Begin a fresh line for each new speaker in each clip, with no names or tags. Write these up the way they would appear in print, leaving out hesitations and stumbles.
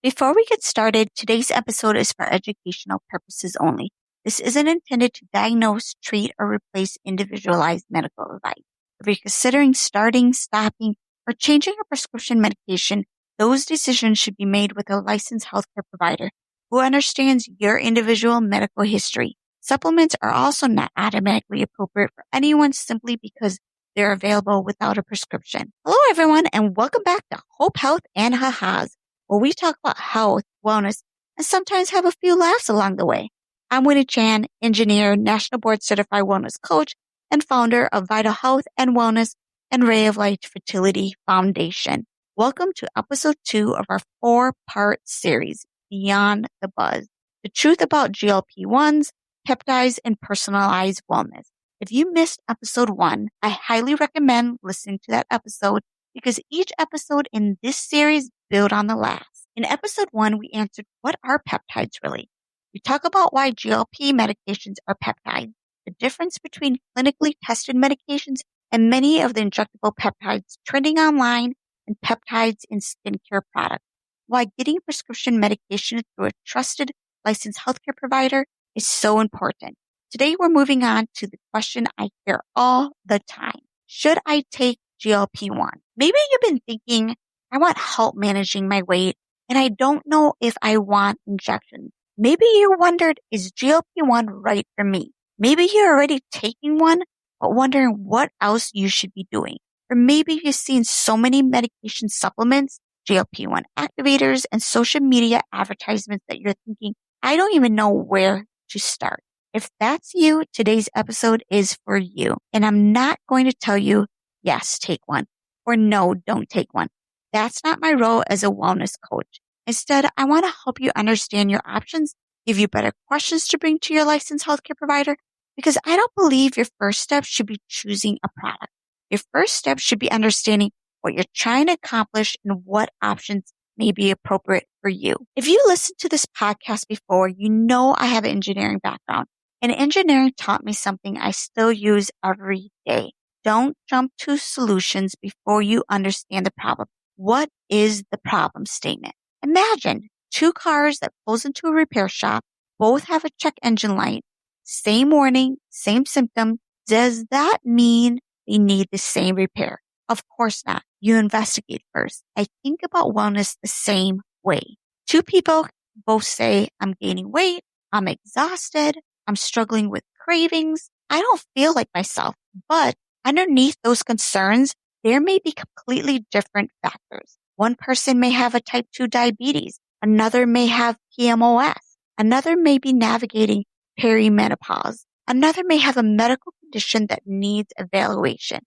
Before we get started, today's episode is for educational purposes only. This isn't intended to diagnose, treat, or replace individualized medical advice. If you're considering starting, stopping, or changing a prescription medication, those decisions should be made with a licensed healthcare provider who understands your individual medical history. Supplements are also not automatically appropriate for anyone simply because they're available without a prescription. Hello, everyone, and welcome back to Hope, Health, and Ha-Has, where we talk about health, wellness, and sometimes have a few laughs along the way. I'm Winnie Chan, engineer, national board certified wellness coach, and founder of Vital Health and Wellness and Ray of Light Fertility Foundation. Welcome to episode 2 of our 4-part series, Beyond the Buzz, the truth about GLP-1s, peptides, and personalized wellness. If you missed episode 1, I highly recommend listening to that episode because each episode in this series build on the last. In episode 1, we answered what are peptides really? We talk about why GLP medications are peptides, the difference between clinically tested medications and many of the injectable peptides trending online, and peptides in skincare products, why getting prescription medication through a trusted licensed healthcare provider is so important. Today, we're moving on to the question I hear all the time. Should I take GLP-1? Maybe you've been thinking, I want help managing my weight, and I don't know if I want injections. Maybe you wondered, is GLP-1 right for me? Maybe you're already taking one, but wondering what else you should be doing. Or maybe you've seen so many medication supplements, GLP-1 activators, and social media advertisements that you're thinking, I don't even know where to start. If that's you, today's episode is for you. And I'm not going to tell you, yes, take one, or no, don't take one. That's not my role as a wellness coach. Instead, I want to help you understand your options, give you better questions to bring to your licensed healthcare provider, because I don't believe your first step should be choosing a product. Your first step should be understanding what you're trying to accomplish and what options may be appropriate for you. If you listened to this podcast before, you know I have an engineering background. And engineering taught me something I still use every day. Don't jump to solutions before you understand the problem. What is the problem statement? Imagine 2 cars that pulls into a repair shop, both have a check engine light, same warning, same symptom. Does that mean they need the same repair? Of course not. You investigate first. I think about wellness the same way. 2 people both say, I'm gaining weight, I'm exhausted, I'm struggling with cravings, I don't feel like myself. But underneath those concerns, there may be completely different factors. One person may have a type 2 diabetes. Another may have PMOS. Another may be navigating perimenopause. Another may have a medical condition that needs evaluation.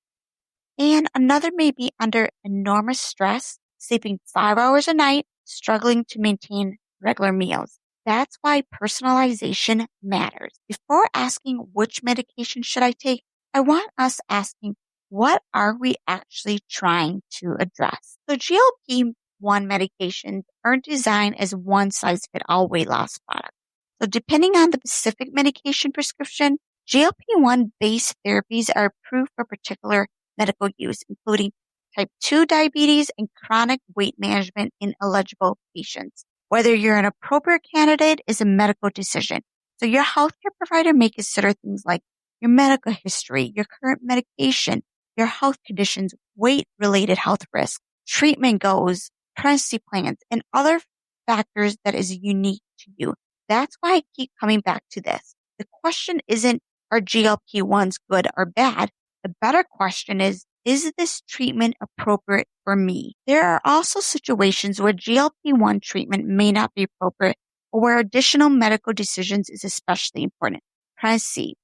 And another may be under enormous stress, sleeping 5 hours a night, struggling to maintain regular meals. That's why personalization matters. Before asking which medication should I take, I want us asking, what are we actually trying to address? So GLP-1 medications aren't designed as one-size-fits-all weight loss products. So depending on the specific medication prescription, GLP-1 based therapies are approved for particular medical use, including type 2 diabetes and chronic weight management in eligible patients. Whether you're an appropriate candidate is a medical decision. So your healthcare provider may consider things like your medical history, your current medication, your health conditions, weight-related health risks, treatment goals, pregnancy plans, and other factors that is unique to you. That's why I keep coming back to this. The question isn't, are GLP-1s good or bad? The better question is this treatment appropriate for me? There are also situations where GLP-1 treatment may not be appropriate or where additional medical decisions is especially important. Pregnancy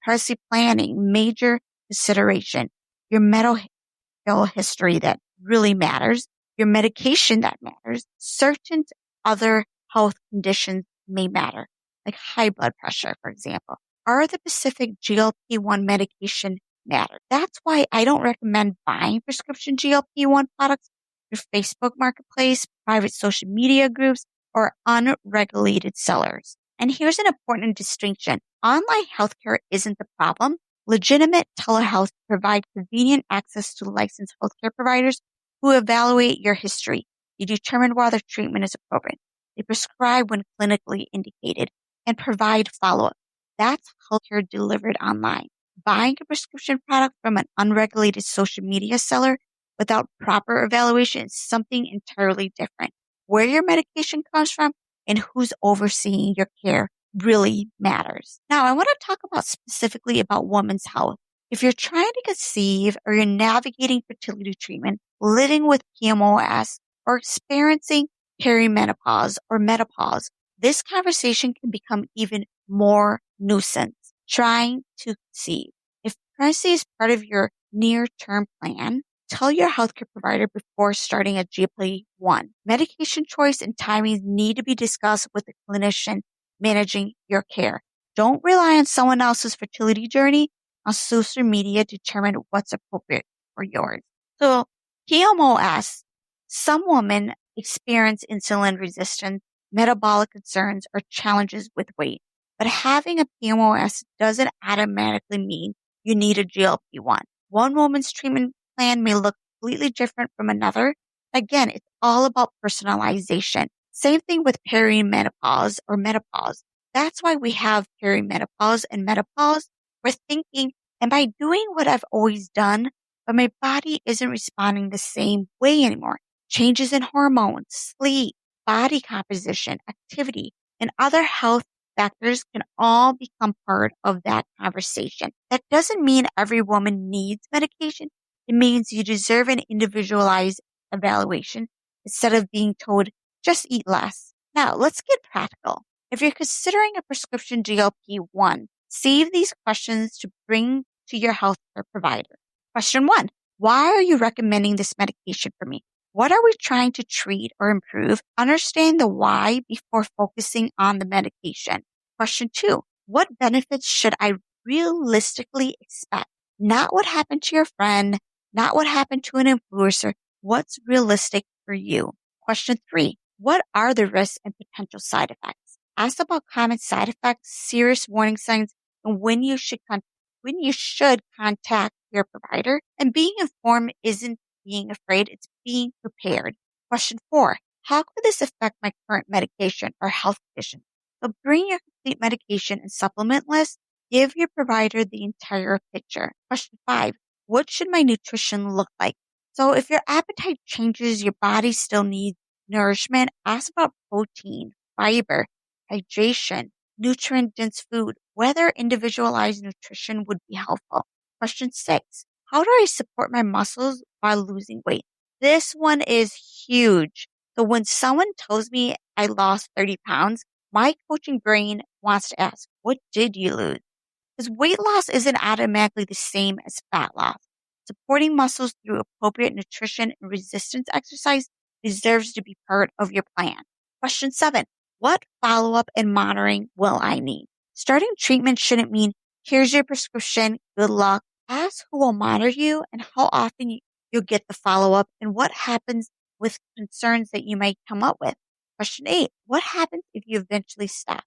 planning, major consideration, your medical history that really matters, your medication that matters, certain other health conditions may matter, like high blood pressure, for example. Are the specific GLP-1 medication matter? That's why I don't recommend buying prescription GLP-1 products through Facebook Marketplace, private social media groups, or unregulated sellers. And here's an important distinction. Online healthcare isn't the problem. Legitimate telehealth provide convenient access to licensed healthcare providers who evaluate your history. You determine whether treatment is appropriate. They prescribe when clinically indicated and provide follow-up. That's healthcare delivered online. Buying a prescription product from an unregulated social media seller without proper evaluation is something entirely different. Where your medication comes from and who's overseeing your care really matters. Now, I want to talk about specifically about women's health. If you're trying to conceive or you're navigating fertility treatment, living with PMOS, or experiencing perimenopause or menopause, this conversation can become even more nuisance. Trying to conceive. If pregnancy is part of your near-term plan, tell your healthcare provider before starting a GLP-1. Medication choice and timing need to be discussed with the clinician managing your care. Don't rely on someone else's fertility journey on social media to determine what's appropriate for yours. So, PMOS, some women experience insulin resistance, metabolic concerns, or challenges with weight. But having a PMOS doesn't automatically mean you need a GLP-1. One woman's treatment plan may look completely different from another. Again, it's all about personalization. Same thing with perimenopause or menopause. That's why we have perimenopause and menopause. We're thinking, am I doing what I've always done, but my body isn't responding the same way anymore? Changes in hormones, sleep, body composition, activity, and other health factors can all become part of that conversation. That doesn't mean every woman needs medication. It means you deserve an individualized evaluation instead of being told, just eat less. Now, let's get practical. If you're considering a prescription GLP-1, save these questions to bring to your healthcare provider. Question 1. Why are you recommending this medication for me? What are we trying to treat or improve? Understand the why before focusing on the medication. Question 2. What benefits should I realistically expect? Not what happened to your friend, not what happened to an influencer. What's realistic for you? Question 3. What are the risks and potential side effects? Ask about common side effects, serious warning signs, and when you should contact your provider. And being informed isn't being afraid, it's being prepared. Question 4. How could this affect my current medication or health condition? So bring your complete medication and supplement list. Give your provider the entire picture. Question 5. What should my nutrition look like? So if your appetite changes, your body still needs nourishment, ask about protein, fiber, hydration, nutrient-dense food, whether individualized nutrition would be helpful. Question 6. How do I support my muscles while losing weight? This one is huge. So when someone tells me I lost 30 pounds, my coaching brain wants to ask, what did you lose? Because weight loss isn't automatically the same as fat loss. Supporting muscles through appropriate nutrition and resistance exercise deserves to be part of your plan. Question 7. What follow-up and monitoring will I need? Starting treatment shouldn't mean, here's your prescription, good luck. Ask who will monitor you and how often you'll get the follow-up and what happens with concerns that you might come up with. Question 8. What happens if you eventually stop?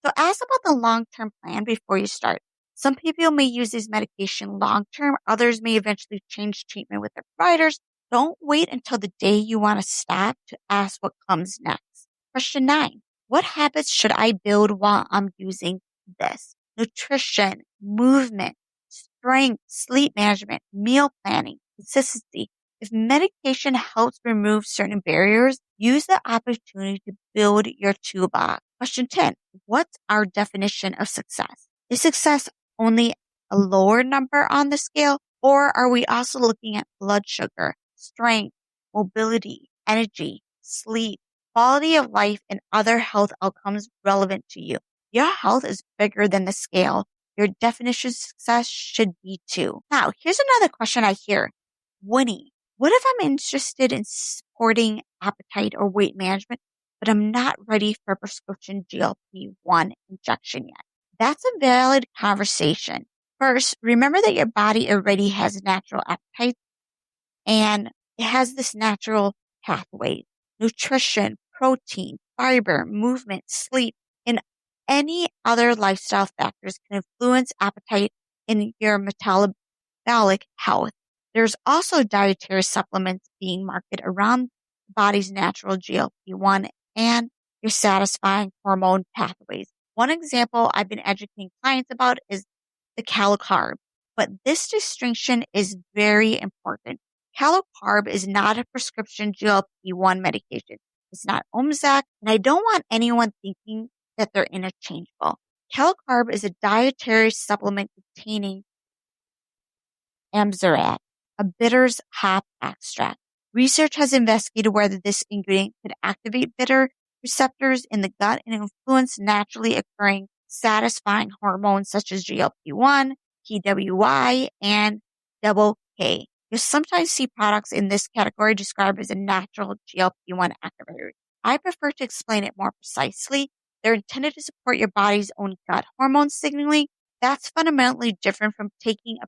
So ask about the long-term plan before you start. Some people may use this medication long-term. Others may eventually change treatment with their providers. Don't wait until the day you want to stop to ask what comes next. Question 9. What habits should I build while I'm using this? Nutrition, movement, strength, sleep management, meal planning, consistency. If medication helps remove certain barriers, use the opportunity to build your toolbox. Question 10. What's our definition of success? Is success only a lower number on the scale, or are we also looking at blood sugar, strength, mobility, energy, sleep, quality of life, and other health outcomes relevant to you? Your health is bigger than the scale. Your definition of success should be too. Now, here's another question I hear. Winnie, what if I'm interested in supporting appetite or weight management, but I'm not ready for a prescription GLP-1 injection yet? That's a valid conversation. First, remember that your body already has natural appetite and it has this natural pathway. Nutrition, protein, fiber, movement, sleep, and any other lifestyle factors can influence appetite in your metabolic health. There's also dietary supplements being marketed around the body's natural GLP-1 and your satisfying hormone pathways. One example I've been educating clients about is the Calocurb, but this distinction is very important. Calocurb is not a prescription GLP-1 medication. It's not Omzac, and I don't want anyone thinking that they're interchangeable. Calocurb is a dietary supplement containing Amarasate, a bitter's hop extract. Research has investigated whether this ingredient could activate bitter receptors in the gut and influence naturally occurring satisfying hormones such as GLP-1, PWY, and double K. You'll sometimes see products in this category described as a natural GLP-1 activator. I prefer to explain it more precisely. They're intended to support your body's own gut hormone signaling. That's fundamentally different from taking a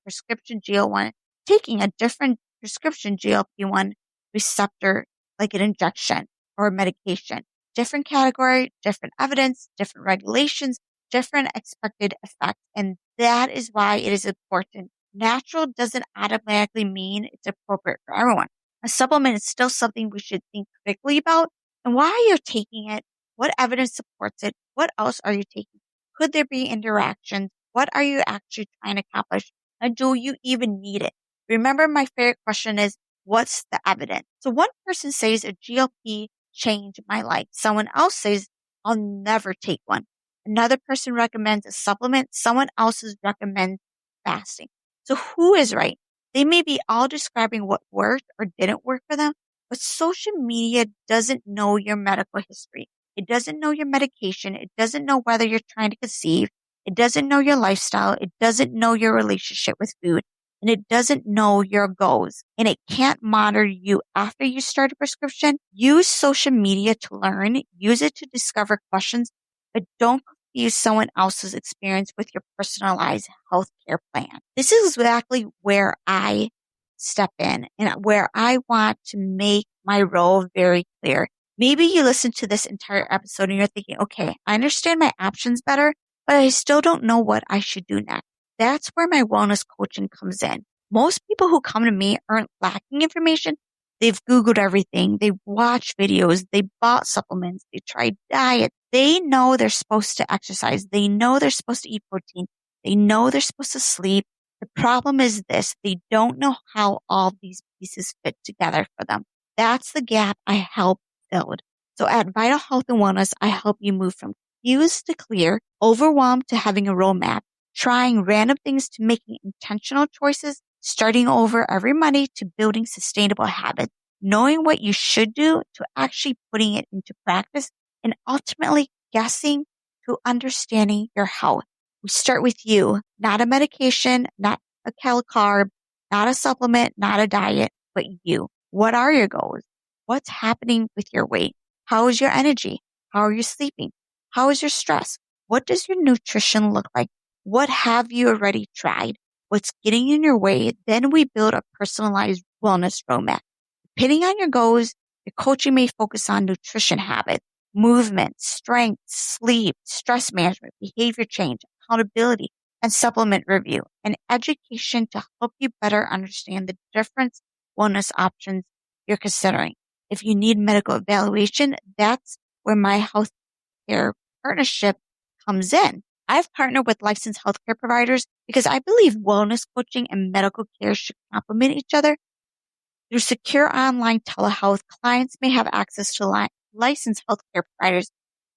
different prescription GLP-1 receptor like an injection or a medication. Different category, different evidence, different regulations, different expected effects. And that is why it is important. Natural doesn't automatically mean it's appropriate for everyone. A supplement is still something we should think critically about. And why you're taking it, what evidence supports it, what else are you taking? Could there be interactions? What are you actually trying to accomplish? And do you even need it? Remember, my favorite question is, what's the evidence? So one person says a GLP changed my life. Someone else says, I'll never take one. Another person recommends a supplement. Someone else recommends fasting. So who is right? They may be all describing what worked or didn't work for them, but social media doesn't know your medical history. It doesn't know your medication. It doesn't know whether you're trying to conceive. It doesn't know your lifestyle. It doesn't know your relationship with food. And it doesn't know your goals. And it can't monitor you after you start a prescription. Use social media to learn. Use it to discover questions, but don't confuse someone else's experience with your personalized healthcare plan. This is exactly where I step in and where I want to make my role very clear. Maybe you listen to this entire episode and you're thinking, okay, I understand my options better, but I still don't know what I should do next. That's where my wellness coaching comes in. Most people who come to me aren't lacking information. They've Googled everything. They watched videos. They bought supplements. They tried diet. They know they're supposed to exercise. They know they're supposed to eat protein. They know they're supposed to sleep. The problem is this. They don't know how all these pieces fit together for them. That's the gap I help build. So at Vital Health and Wellness, I help you move from confused to clear, overwhelmed to having a roadmap, trying random things to making intentional choices, starting over every Monday to building sustainable habits, knowing what you should do to actually putting it into practice, and ultimately guessing to understanding your health. We start with you, not a medication, not a Calocurb, not a supplement, not a diet, but you. What are your goals? What's happening with your weight? How is your energy? How are you sleeping? How is your stress? What does your nutrition look like? What have you already tried? What's getting in your way? Then we build a personalized wellness roadmap. Depending on your goals, your coaching may focus on nutrition habits, movement, strength, sleep, stress management, behavior change, accountability, and supplement review, and education to help you better understand the different wellness options you're considering. If you need medical evaluation, that's where my healthcare partnership comes in. I've partnered with licensed healthcare providers because I believe wellness coaching and medical care should complement each other. Through secure online telehealth, clients may have access to licensed healthcare providers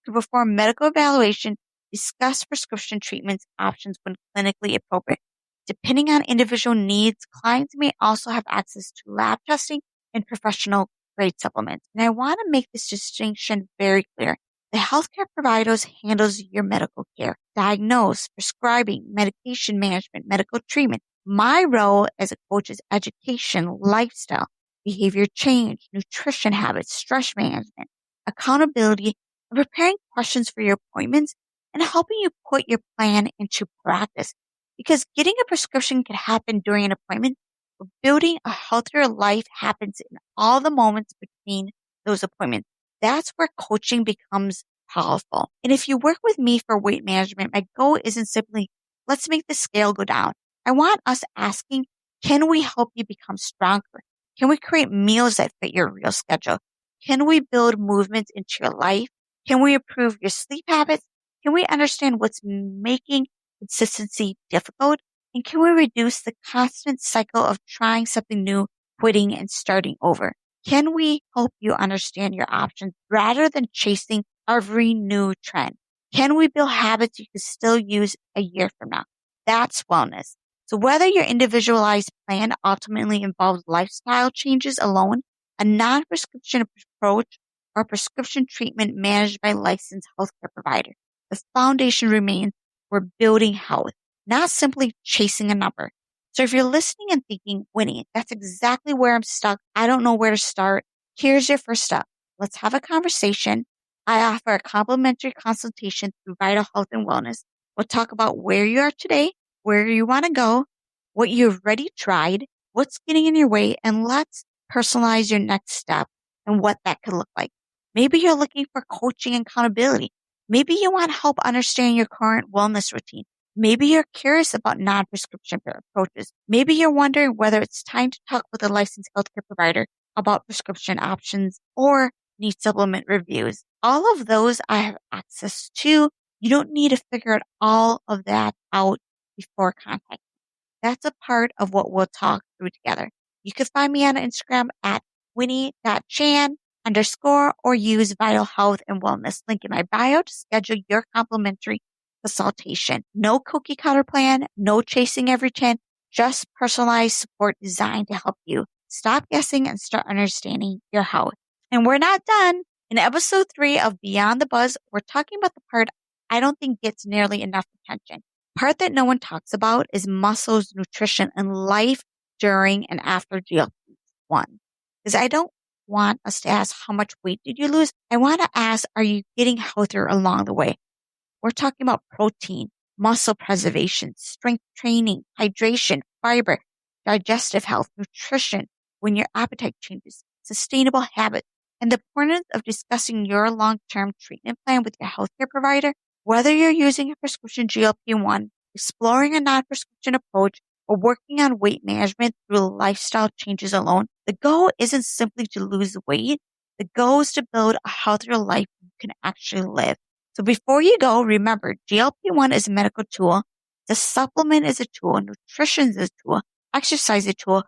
to perform medical evaluation, discuss prescription treatments options when clinically appropriate. Depending on individual needs, clients may also have access to lab testing and professional grade supplements. And I want to make this distinction very clear. The healthcare providers handles your medical care, diagnose, prescribing, medication management, medical treatment. My role as a coach is education, lifestyle, behavior change, nutrition habits, stress management, accountability, and preparing questions for your appointments and helping you put your plan into practice. Because getting a prescription can happen during an appointment, but building a healthier life happens in all the moments between those appointments. That's where coaching becomes powerful. And if you work with me for weight management, my goal isn't simply, let's make the scale go down. I want us asking, can we help you become stronger? Can we create meals that fit your real schedule? Can we build movements into your life Can we improve your sleep habits? Can we understand what's making consistency difficult? And can we reduce the constant cycle of trying something new, quitting, and starting over? Can we help you understand your options rather than chasing every new trend? Can we build habits you can still use a year from now? That's wellness. So whether your individualized plan ultimately involves lifestyle changes alone, a non-prescription approach, or prescription treatment managed by a licensed healthcare provider, the foundation remains we're building health, not simply chasing a number. So if you're listening and thinking, Winnie, that's exactly where I'm stuck. I don't know where to start. Here's your first step. Let's have a conversation. I offer a complimentary consultation through Vital Health and Wellness. We'll talk about where you are today, where you want to go, what you've already tried, what's getting in your way, and let's personalize your next step and what that could look like. Maybe you're looking for coaching and accountability. Maybe you want help understanding your current wellness routine. Maybe you're curious about non-prescription approaches. Maybe you're wondering whether it's time to talk with a licensed healthcare provider about prescription options or need supplement reviews. All of those I have access to. You don't need to figure all of that out before contact. That's a part of what we'll talk through together. You can find me on Instagram at winnie.chan_ or use Vital Health and Wellness link in my bio to schedule your complimentary consultation. No cookie cutter plan, no chasing every trend, just personalized support designed to help you stop guessing and start understanding your health. And we're not done. In episode 3 of Beyond the Buzz, we're talking about the part I don't think gets nearly enough attention. Part that no one talks about is muscles, nutrition, and life during and after GLP-1. Because I don't want us to ask how much weight did you lose? I want to ask, are you getting healthier along the way? We're talking about protein, muscle preservation, strength training, hydration, fiber, digestive health, nutrition, when your appetite changes, sustainable habits, and the importance of discussing your long-term treatment plan with your healthcare provider. Whether you're using a prescription GLP-1, exploring a non-prescription approach, or working on weight management through lifestyle changes alone, the goal isn't simply to lose weight. The goal is to build a healthier life you can actually live. So before you go, remember, GLP-1 is a medical tool. The supplement is a tool. Nutrition is a tool. Exercise is a tool.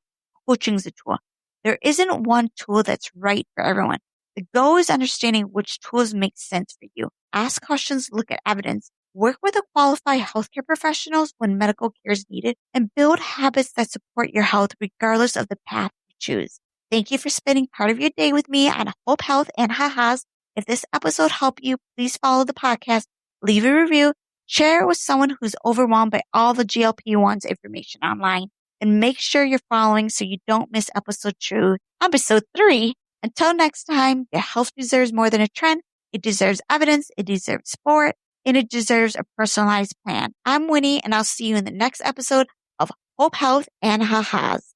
Coaching is a tool. There isn't one tool that's right for everyone. The goal is understanding which tools make sense for you. Ask questions, look at evidence, work with a qualified healthcare professionals when medical care is needed, and build habits that support your health regardless of the path you choose. Thank you for spending part of your day with me on Hope Health and Ha-Has. If this episode helped you, please follow the podcast, leave a review, share it with someone who's overwhelmed by all the GLP-1's information online, and make sure you're following so you don't miss episode 3. Until next time, your health deserves more than a trend. It deserves evidence, it deserves support, and it deserves a personalized plan. I'm Winnie, and I'll see you in the next episode of Hope Health and Ha-Has.